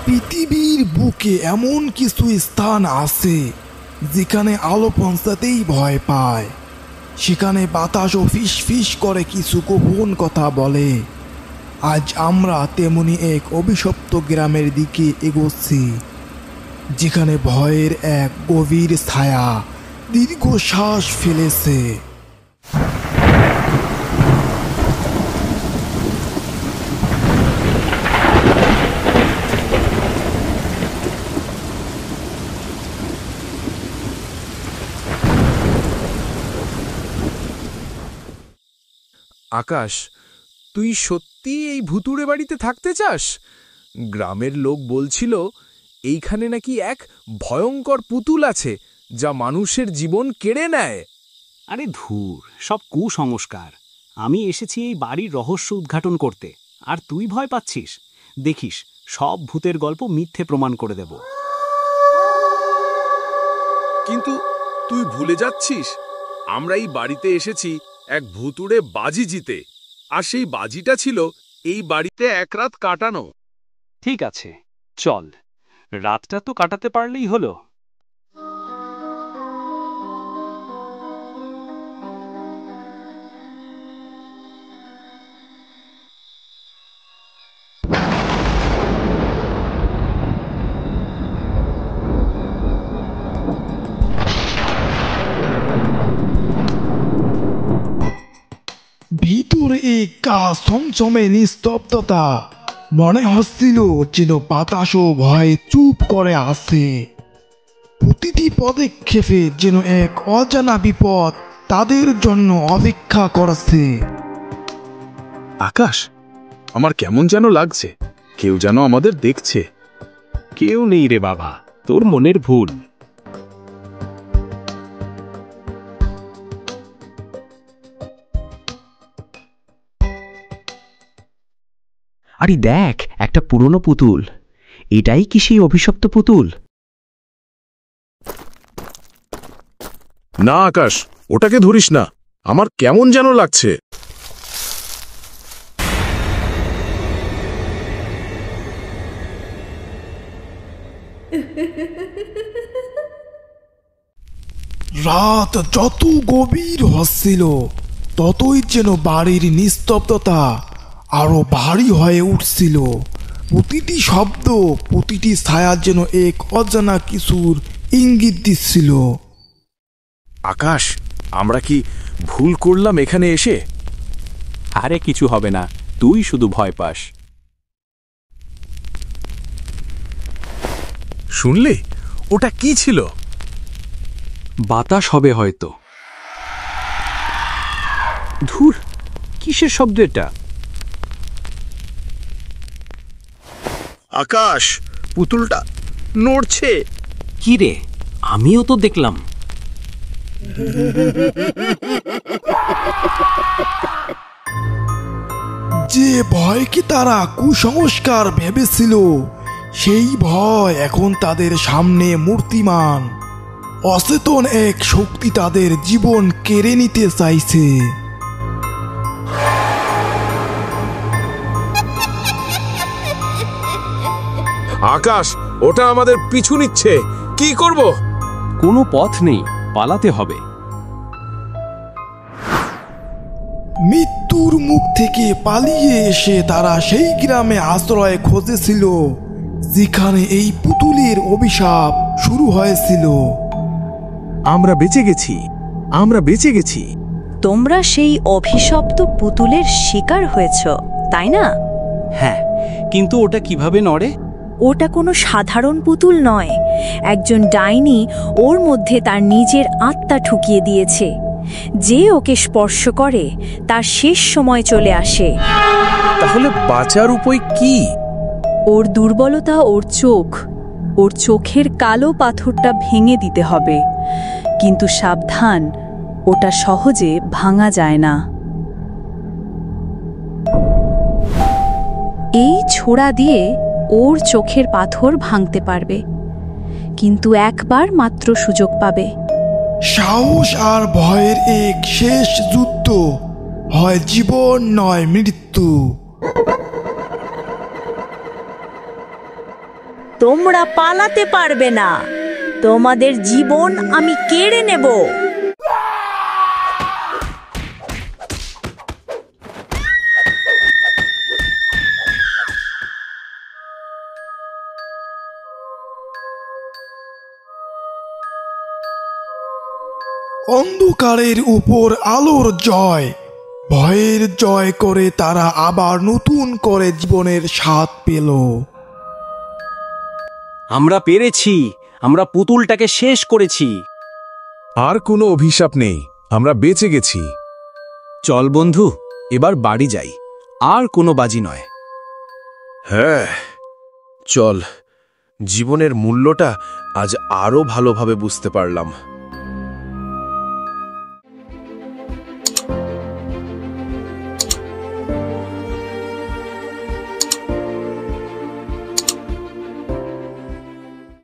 পৃথিবীর বুকে এমন কিছু স্থান আছে যেখানে আলো পৌঁছাতেই ভয় পায়, সেখানে বাতাসও ফিস ফিস করে কিছু গোপন কথা বলে। আজ আমরা তেমনি এক অভিশপ্ত গ্রামের দিকে এগোচ্ছি, যেখানে ভয়ের এক গভীর ছায়া দীর্ঘশ্বাস ফেলেছে। আকাশ, তুই সত্যি এই ভুতুড়ে বাড়িতে থাকতে চাস? গ্রামের লোক বলছিল এইখানে নাকি এক ভয়ঙ্কর পুতুল আছে যা মানুষের জীবন কেড়ে নেয়। আরে ধুর, সব কুসংস্কার। আমি এসেছি এই বাড়ির রহস্য উদ্ঘাটন করতে, আর তুই ভয় পাচ্ছিস? দেখিস, সব ভূতের গল্প মিথ্যে প্রমাণ করে দেব। কিন্তু তুই ভুলে যাচ্ছিস, আমরা এই বাড়িতে এসেছি এক ভুতুড়ে বাজি জিতে, আর সেই বাজিটা ছিল এই বাড়িতে এক রাত কাটানো। ঠিক আছে, চল, রাতটা তো কাটাতে পারলেই হলো। ভিতরে এক গা ছমছমে নিস্তব্ধতা, মনে হচ্ছিল যেন বাতাসও ভয়ে চুপ করে আছে। প্রতিটি পদক্ষেপে যেন এক অজানা বিপদ তাদের জন্য অপেক্ষা করছে। আকাশ, আমার কেমন যেন লাগছে, কেউ যেন আমাদের দেখছে। কেউ নেই রে বাবা, তোর মনের ভুল। আরে দেখ, একটা পুরনো পুতুল। এটাই কি সেই অভিশপ্ত পুতুল? না আকাশ, ওটাকে ধরিস না, আমার কেমন যেন লাগছে। রাত যত গভীর হচ্ছিল ততই যেন বাড়ির নিস্তব্ধতা আরো ভারী হয়ে উঠছিল। প্রতিটি শব্দ, প্রতিটি ছায়া যেন এক অজানা কিছুর ইঙ্গিত দিচ্ছিল। আকাশ, আমরা কি ভুল করলাম এখানে এসে? আরে কিছু হবে না, তুই শুধু ভয় পাস। শুনলি, ওটা কি ছিল? বাতাস হবে হয়তো। ধুর, কিসের শব্দ এটা? আকাশ, পুতুলটা নড়ছে। কি রে, আমিও তো দেখলাম। যে ভয়কে তারা কুসংস্কার ভেবেছিল, সেই ভয় এখন তাদের সামনে মূর্তিমান। অচেতন এক শক্তি তাদের জীবন কেড়ে নিতে চাইছে। আকাশ, ওটা আমাদের পিছু নিচ্ছে, কি করব? কোনো পথ নেই, পালাতে হবে। মৃত্যুর মুখ থেকে পালিয়ে এসে তারা সেই গ্রামে আশ্রয় খুঁজেছিল যেখানে এই পুতুলের অভিশাপ শুরু হয়েছিল। আমরা বেঁচে গেছি, আমরা বেঁচে গেছি। তোমরা সেই অভিশপ্ত পুতুলের শিকার হয়েছ, তাই না? হ্যাঁ, কিন্তু ওটা কিভাবে নড়ে? ওটা কোনো সাধারণ পুতুল নয়। একজন ডাইনি ওর মধ্যে তার নিজের আত্মা ঢুকিয়ে দিয়েছে। যে ওকে স্পর্শ করে তার শেষ সময় চলে আসে। তাহলে বাঁচার উপায় কি? ওর দুর্বলতা ওর চোখ। ওর চোখের কালো পাথরটা ভেঙে দিতে হবে, কিন্তু সাবধান, ওটা সহজে ভাঙা যায় না। এই ছোড়া দিয়ে ওর চোখের পাথর ভাঙতে পারবে, কিন্তু একবার মাত্র সুযোগ পাবে। সাহস আর ভয়ের এক শেষ যুদ্ধ, হয় জীবন নয় মৃত্যু। তোমরা পালাতে পারবে না। তোমাদের জীবন আমি কেড়ে নেব। অন্ধকারের উপর আলোর জয়, ভয়ের জয় করে তারা আবার নতুন করে জীবনের স্বাদ পেল। আমরা পেরেছি, আমরা পুতুলটাকে শেষ করেছি। আর কোনো অভিশাপ নেই, আমরা বেঁচে গেছি। চল বন্ধু, এবার বাড়ি যাই, আর কোনো বাজি নয়। হ্যাঁ চল, জীবনের মূল্যটা আজ আরো ভালোভাবে বুঝতে পারলাম।